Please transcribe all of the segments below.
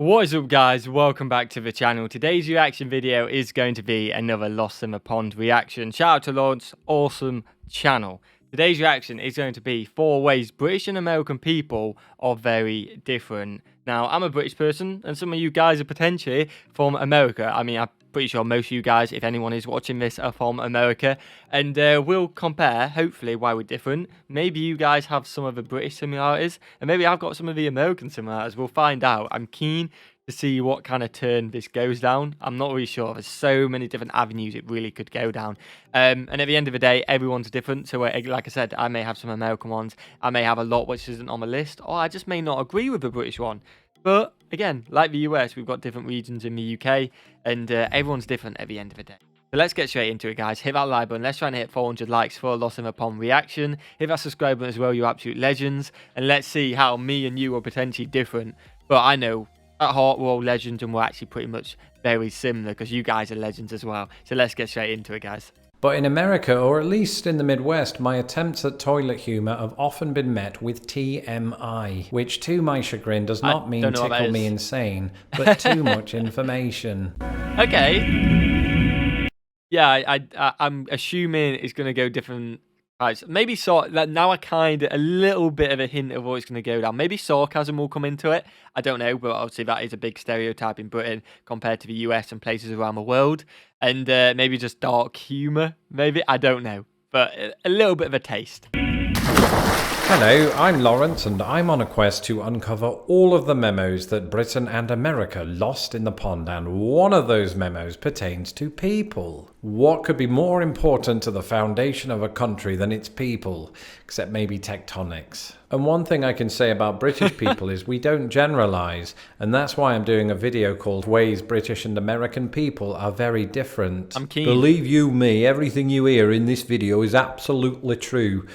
What is up, guys? Welcome back to the channel. Today's reaction video is going to be another Lost in the Pond reaction. Shout out to Lawrence, awesome channel. Today's reaction is going to be 4 ways British and American people are very different. Now, I'm a British person, and some of you guys are potentially from America. I mean, I'm pretty sure most of you guys, if anyone is watching this, are from America. And we'll compare, hopefully, why we're different. Maybe you guys have some of the British similarities, and maybe I've got some of the American similarities. We'll find out. I'm keen to see what kind of turn this goes down. I'm not really sure. There's so many different avenues it really could go down. And at the end of the day, everyone's different. So like I said, I may have some American ones. I may have a lot which isn't on the list. Or I just may not agree with the British one. But again, like the US, we've got different regions in the UK. And everyone's different at the end of the day. So let's get straight into it, guys. Hit that like button. Let's try and hit 400 likes for a Lost in the Pond reaction. Hit that subscribe button as well, you absolute legends. And let's see how me and you are potentially different. But I know at heart we're all legends and we're actually pretty much very similar because you guys are legends as well. So let's get straight into it, guys. But in America, or at least in the Midwest, my attempts at toilet humour have often been met with TMI, which to my chagrin does not mean tickle me insane, but too much information. Okay. Yeah, I'm assuming it's going to go different types. Maybe now I kind of a little bit of a hint of what it's going to go down. Maybe sarcasm will come into it. I don't know, but obviously that is a big stereotype in Britain compared to the US and places around the world. And maybe just dark humour, maybe. I don't know, but a little bit of a taste. Hello, I'm Lawrence, and I'm on a quest to uncover all of the memos that Britain and America lost in the pond, and one of those memos pertains to people. What could be more important to the foundation of a country than its people, except maybe tectonics? And one thing I can say about British people is we don't generalise, and that's why I'm doing a video called Ways British and American People Are Very Different. I'm keen. Believe you me, everything you hear in this video is absolutely true.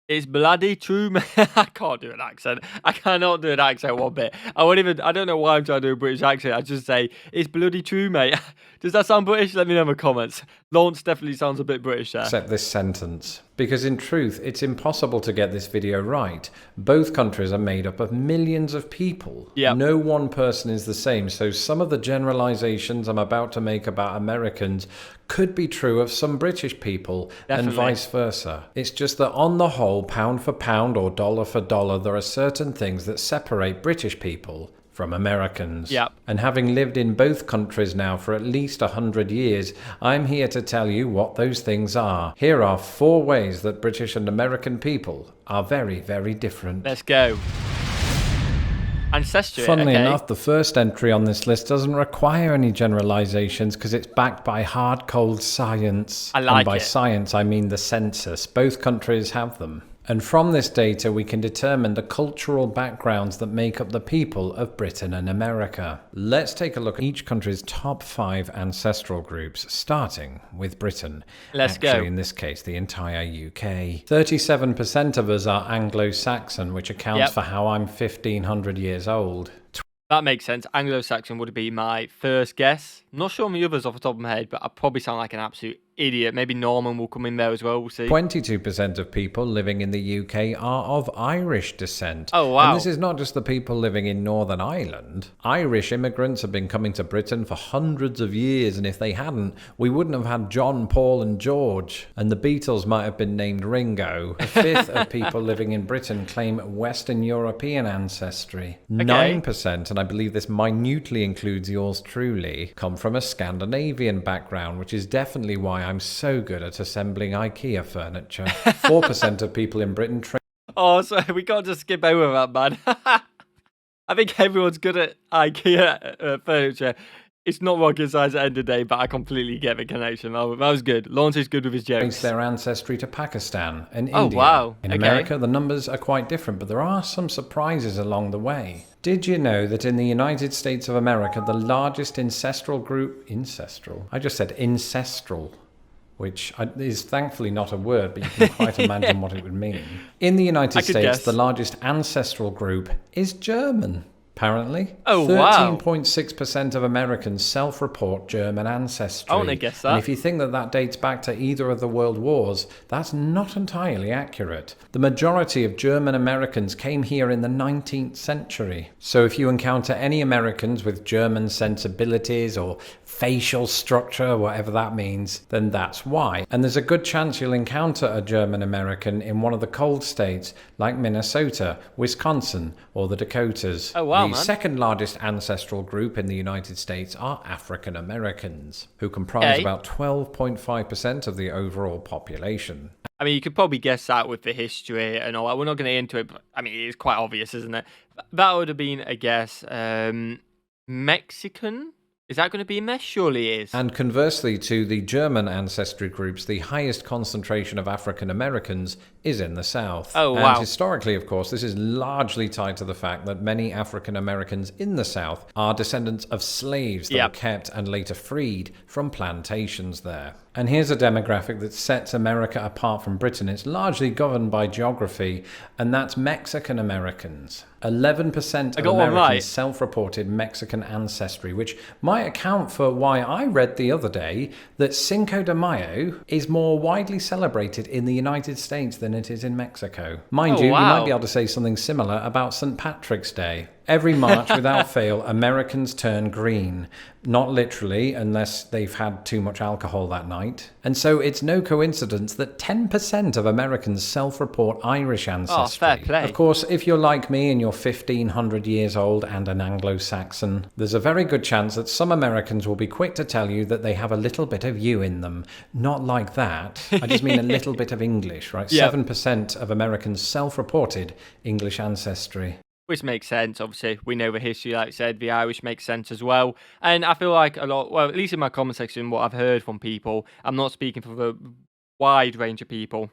It's bloody true, man. I can't do an accent. I cannot do an accent one bit. I don't know why I'm trying to do a British accent. I just say, it's bloody true, mate. Does that sound British? Let me know in the comments. Lawrence definitely sounds a bit British there. Except this sentence. Because in truth, it's impossible to get this video right. Both countries are made up of millions of people. Yep. No one person is the same, so some of the generalizations I'm about to make about Americans could be true of some British people, and vice versa. It's just that on the whole, pound for pound or dollar for dollar, there are certain things that separate British people from Americans. Yep. And having lived in both countries now for at least 100 years, I'm here to tell you what those things are. Here are 4 ways that British and American people are very, very different. Let's go. Ancestry. Funnily enough, the first entry on this list doesn't require any generalizations because it's backed by hard, cold science. I like and by it. science, I mean the census. Both countries have them. And from this data, we can determine the cultural backgrounds that make up the people of Britain and America. Let's take a look at each country's top 5 ancestral groups, starting with Britain. Let's go. Actually, in this case, the entire UK. 37% of us are Anglo-Saxon, which accounts for how I'm 1,500 years old. That makes sense. Anglo-Saxon would be my first guess. I'm not sure on the others off the top of my head, but I probably sound like an absolute idiot. Maybe Norman will come in there as well. We'll see. 22% of people living in the UK are of Irish descent. Oh, wow. And this is not just the people living in Northern Ireland. Irish immigrants have been coming to Britain for hundreds of years, and if they hadn't, we wouldn't have had John, Paul and George. And the Beatles might have been named Ringo. A fifth of people living in Britain claim Western European ancestry. 9%, and I believe this minutely includes yours truly, come from a Scandinavian background, which is definitely why I'm so good at assembling IKEA furniture. 4% of people in Britain Oh, so we can't just skip over that, man. I think everyone's good at IKEA furniture. It's not rocket science at the end of the day, but I completely get the connection. That was good. Lawrence is good with his jokes. trace their ancestry to Pakistan and India. Oh, wow. In America, the numbers are quite different, but there are some surprises along the way. Did you know that in the United States of America, the largest ancestral group... I just said ancestral, which is thankfully not a word, but you can quite imagine what it would mean. In the United States, the largest ancestral group is German. apparently. Oh, wow. 13.6% of Americans self-report German ancestry. I wouldn't have guessed that. And if you think that that dates back to either of the world wars, that's not entirely accurate. The majority of German Americans came here in the 19th century. So if you encounter any Americans with German sensibilities or facial structure, whatever that means, then that's why. And there's a good chance you'll encounter a German American in one of the cold states like Minnesota, Wisconsin, or the Dakotas. Oh, wow, The man. second largest ancestral group in the United States are African Americans, who comprise about 12.5% of the overall population. I mean, you could probably guess that with the history and all that. We're not going to get into it, but I mean, it's quite obvious, isn't it? That would have been a guess. Mexican? Is that going to be a mess? Surely it is. And conversely to the German ancestry groups, the highest concentration of African Americans is in the South. Oh, And wow. historically, of course, this is largely tied to the fact that many African Americans in the South are descendants of slaves that Yep. were kept and later freed from plantations there. And here's a demographic that sets America apart from Britain. It's largely governed by geography, and that's Mexican Americans. 11% I of got one Americans right. self-reported Mexican ancestry, which might account for why I read the other day that Cinco de Mayo is more widely celebrated in the United States than it is in Mexico. Mind Oh, you, you wow. might be able to say something similar about St. Patrick's Day. Every March, without fail, Americans turn green. Not literally, unless they've had too much alcohol that night. And so it's no coincidence that 10% of Americans self-report Irish ancestry. fair play. Of course, if you're like me and you're 1,500 years old and an Anglo-Saxon, there's a very good chance that some Americans will be quick to tell you that they have a little bit of you in them. Not like that. I just mean a little bit of English, right? Yep. 7% of Americans self-reported English ancestry. Which makes sense, obviously. We know the history, like I said, the Irish makes sense as well. And I feel like a lot, well, at least in my comment section, what I've heard from people, I'm not speaking for the wide range of people.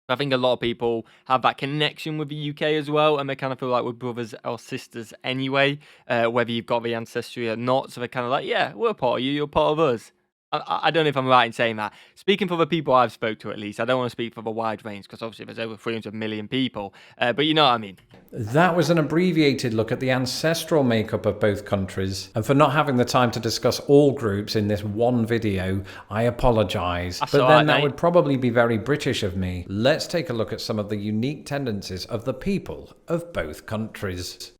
I think a lot of people have that connection with the UK as well, and they kind of feel like we're brothers or sisters anyway, whether you've got the ancestry or not. So they're kind of like, yeah, we're part of you, you're part of us. I don't know if I'm right in saying that. Speaking for the people I've spoke to, at least, I don't want to speak for the wide range because obviously there's over 300 million people. But you know what I mean. That was an abbreviated look at the ancestral makeup of both countries. And for not having the time to discuss all groups in this one video, I apologise. That's But all then right, that mate. would probably be very British of me. Let's take a look at some of the unique tendencies of the people of both countries.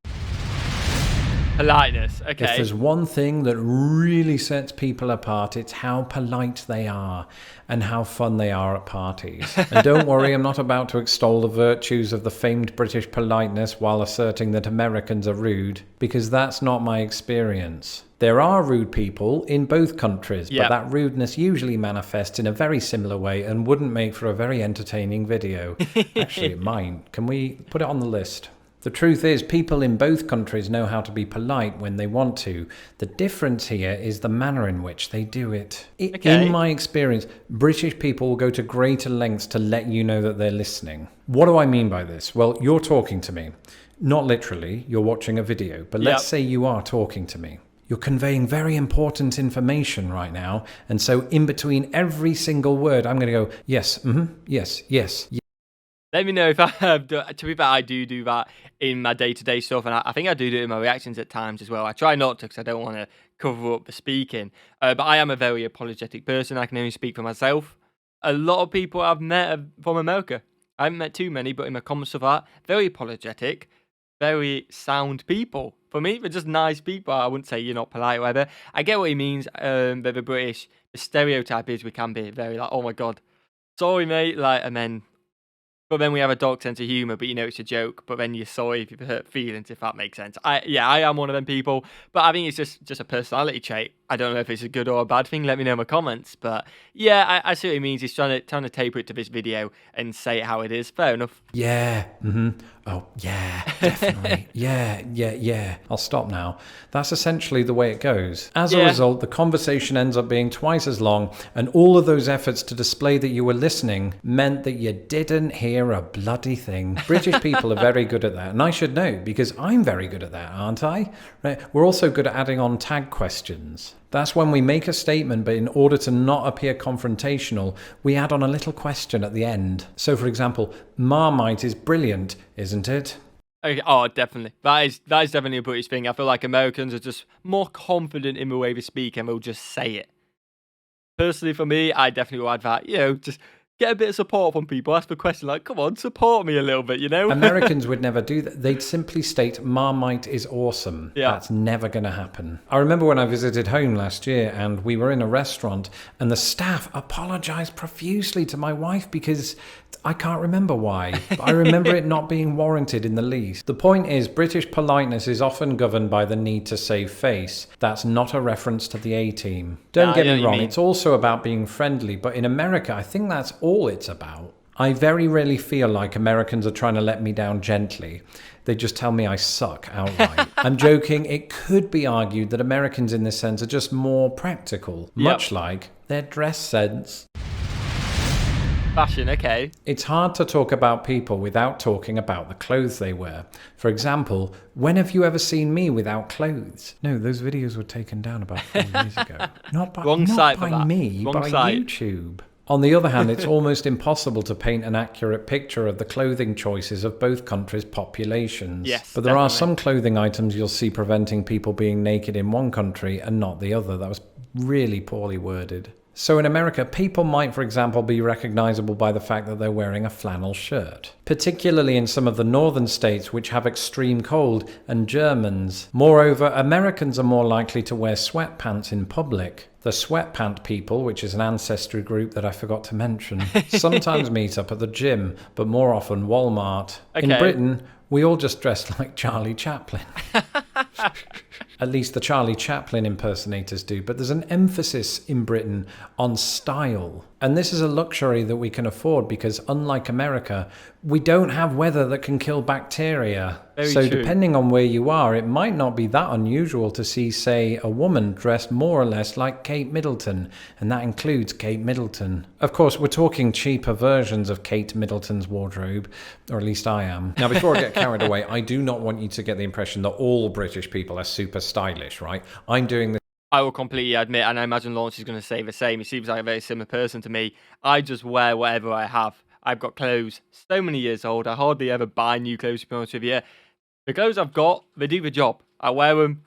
Politeness, If okay. there's one thing that really sets people apart, it's how polite they are and how fun they are at parties. And don't worry, I'm not about to extol the virtues of the famed British politeness while asserting that Americans are rude, because that's not my experience. There are rude people in both countries, Yep. but that rudeness usually manifests in a very similar way and wouldn't make for a very entertaining video. Actually, it might. Can we put it on the list? The truth is, people in both countries know how to be polite when they want to. The difference here is the manner in which they do it. Okay. In my experience, British people will go to greater lengths to let you know that they're listening. What do I mean by this? Well, you're talking to me. Not literally, you're watching a video, but let's Yep. say you are talking to me. You're conveying very important information right now, and so in between every single word, I'm going to go, yes, yes, yes, yes. Let me know if I have done. To be fair, I do that in my day-to-day stuff, and I think I do it in my reactions at times as well. I try not to because I don't want to cover up the speaking. But I am a very apologetic person. I can only speak for myself. A lot of people I've met are from America. I haven't met too many, but in my comments of that, very apologetic, very sound people. For me, they're just nice people. I wouldn't say you're not polite or whatever. I get what he means. They're the British. The stereotype is we can be very like, oh my God, sorry mate, like, and then... But then we have a dark sense of humour, but you know it's a joke. But then you're sorry if you've hurt feelings, if that makes sense. I am one of them people. But I think it's just a personality trait. I don't know if it's a good or a bad thing. Let me know in the comments. But yeah, I see what he means. He's trying to taper it to this video and say it how it is. Fair enough. Yeah, oh, yeah, definitely. yeah. I'll stop now. That's essentially the way it goes. As a Yeah. result, the conversation ends up being twice as long, and all of those efforts to display that you were listening meant that you didn't hear a bloody thing. British people are very good at that, and I should know, because I'm very good at that, aren't I? Right. We're also good at adding on tag questions. That's when we make a statement, but in order to not appear confrontational, we add on a little question at the end. So, for example, Marmite is brilliant, isn't it? Okay, oh, definitely. That is definitely a British thing. I feel like Americans are just more confident in the way they speak and they'll just say it. Personally, for me, I definitely would add that. Just get a bit of support from people. Ask the question like, "Come on, support me a little bit," Americans would never do that. They'd simply state, Marmite is awesome. Yeah. That's never going to happen. I remember when I visited home last year and we were in a restaurant and the staff apologized profusely to my wife because I can't remember why. But I remember it not being warranted in the least. The point is, British politeness is often governed by the need to save face. That's not a reference to the A-team. Don't get me wrong, it's also about being friendly, but in America, I think that's all it's about. I very rarely feel like Americans are trying to let me down gently. They just tell me I suck outright. I'm joking. It could be argued that Americans in this sense are just more practical, much like their dress sense. Fashion, okay. It's hard to talk about people without talking about the clothes they wear. For example, when have you ever seen me without clothes? No, those videos were taken down about 4 years ago. Not by me, by YouTube. On the other hand, it's almost impossible to paint an accurate picture of the clothing choices of both countries' populations. Yes, but there are some clothing items you'll see preventing people being naked in one country and not the other. That was really poorly worded. So in America, people might, for example, be recognizable by the fact that they're wearing a flannel shirt, particularly in some of the northern states which have extreme cold, and Germans. Moreover, Americans are more likely to wear sweatpants in public. The sweatpant people, which is an ancestry group that I forgot to mention, sometimes meet up at the gym, but more often Walmart. Okay. In Britain, we all just dress like Charlie Chaplin. At least the Charlie Chaplin impersonators do, but there's an emphasis in Britain on style. And this is a luxury that we can afford because, unlike America, we don't have weather that can kill bacteria. Very true. Depending on where you are, it might not be that unusual to see, say, a woman dressed more or less like Kate Middleton, and that includes Kate Middleton. Of course, we're talking cheaper versions of Kate Middleton's wardrobe, or at least I am. Now, before I get carried away, I do not want you to get the impression that all British people are super stylish, right? I'm doing this. I will completely admit, and I imagine Lawrence is going to say the same. He seems like a very similar person to me. I just wear whatever I have. I've got clothes so many years old. I hardly ever buy new clothes, to be honest with you. The clothes I've got, they do the job. I wear them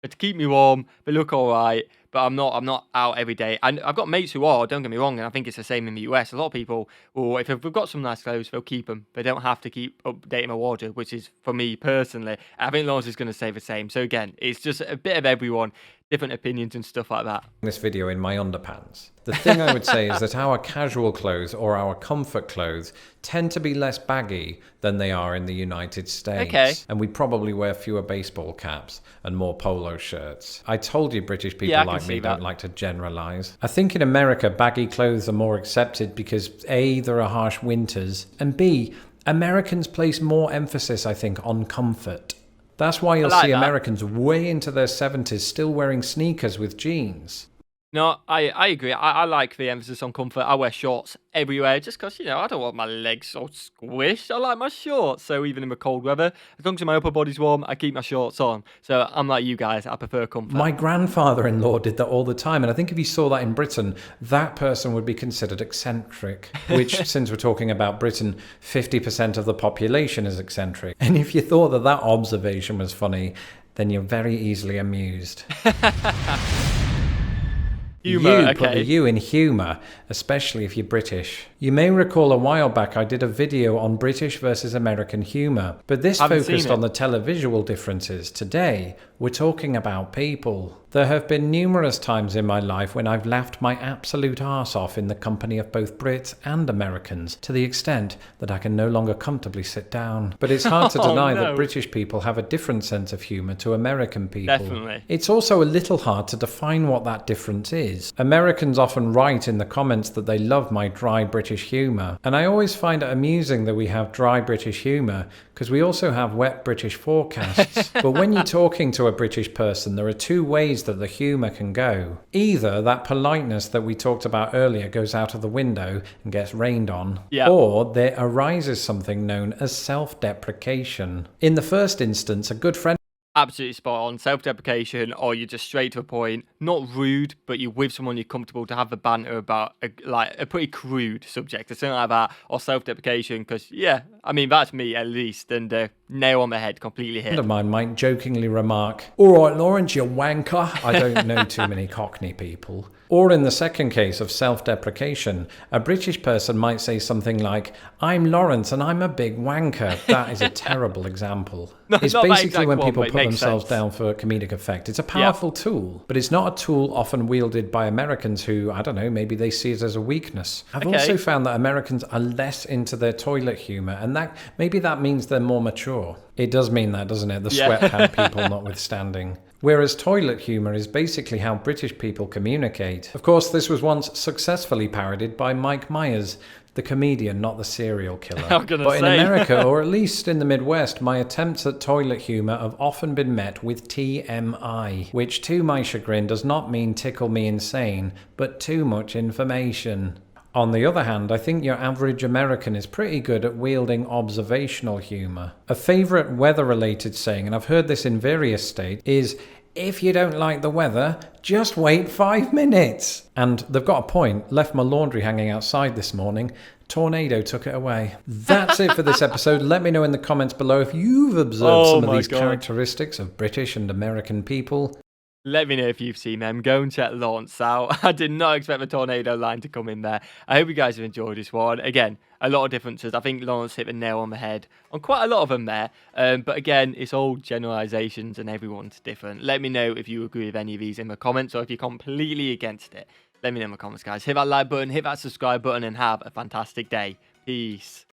to keep me warm. They look all right, but I'm not out every day. And I've got mates who are, don't get me wrong, and I think it's the same in the US. A lot of people, if they've got some nice clothes, they'll keep them. They don't have to keep updating my wardrobe, which is, for me personally, I think Lawrence is going to say the same. So again, it's just a bit of everyone, different opinions and stuff like that. This video in my underpants. The thing I would say is that our casual clothes or our comfort clothes tend to be less baggy than they are in the United States. Okay. And we probably wear fewer baseball caps and more polo shirts. I told you British people like me don't like to generalize. I think in America, baggy clothes are more accepted because A, there are harsh winters, and B, Americans place more emphasis, I think, on comfort. That's why you'll see Americans way into their 70s still wearing sneakers with jeans. No, I agree. I like the emphasis on comfort. I wear shorts everywhere just because, I don't want my legs so squished. I like my shorts. So even in the cold weather, as long as my upper body's warm, I keep my shorts on. So I'm like you guys. I prefer comfort. My grandfather-in-law did that all the time. And I think if you saw that in Britain, that person would be considered eccentric. Which, since we're talking about Britain, 50% of the population is eccentric. And if you thought that observation was funny, then you're very easily amused. Humour, put the U in humour, especially if you're British. You may recall a while back I did a video on British versus American humour, but this focused on the televisual differences. Today, we're talking about people. There have been numerous times in my life when I've laughed my absolute arse off in the company of both Brits and Americans, to the extent that I can no longer comfortably sit down. But it's hard to deny that British people have a different sense of humour to American people. Definitely. It's also a little hard to define what that difference is. Americans often write in the comments that they love my dry British humour, and I always find it amusing that we have dry British humour because we also have wet British forecasts. But when you're talking to a British person, there are two ways that the humour can go. Either that politeness that we talked about earlier goes out of the window and gets rained on, or there arises something known as self-deprecation. In the first instance, a good friend Absolutely spot on. Self-deprecation, or you're just straight to a point. Not rude, but you're with someone you're comfortable to have the banter about, a pretty crude subject or something like that, or self-deprecation. Because yeah, I mean that's me at least, and nail on the head, completely hit. A friend of mine might jokingly remark, "All right, Lawrence, you wanker." I don't know too many Cockney people. Or in the second case of self-deprecation, a British person might say something like, "I'm Lawrence and I'm a big wanker." That is a terrible example. It's not that basically exact when one, people but it put makes themselves sense. down for comedic effect. It's a powerful tool, but it's not a tool often wielded by Americans who, I don't know, maybe they see it as a weakness. I've Okay. also found that Americans are less into their toilet humour, and that maybe that means they're more mature. It does mean that, doesn't it? The Yeah. sweatpant people notwithstanding. Whereas toilet humour is basically how British people communicate. Of course, this was once successfully parodied by Mike Myers, the comedian, not the serial killer. I'm gonna But in say. America, or at least in the Midwest, my attempts at toilet humour have often been met with TMI, which to my chagrin does not mean tickle me insane, but too much information. On the other hand, I think your average American is pretty good at wielding observational humour. A favourite weather-related saying, and I've heard this in various states, is, "If you don't like the weather, just wait 5 minutes." And they've got a point. Left my laundry hanging outside this morning. Tornado took it away. That's it for this episode. Let me know in the comments below if you've observed some of my these God. characteristics of British and American people. Let me know if you've seen them. Go and check Lawrence out. I did not expect the tornado line to come in there. I hope you guys have enjoyed this one. Again, a lot of differences. I think Lawrence hit the nail on the head on quite a lot of them there. But again, it's all generalizations and everyone's different. Let me know if you agree with any of these in the comments or if you're completely against it. Let me know in the comments, guys. Hit that like button, hit that subscribe button, and have a fantastic day. Peace.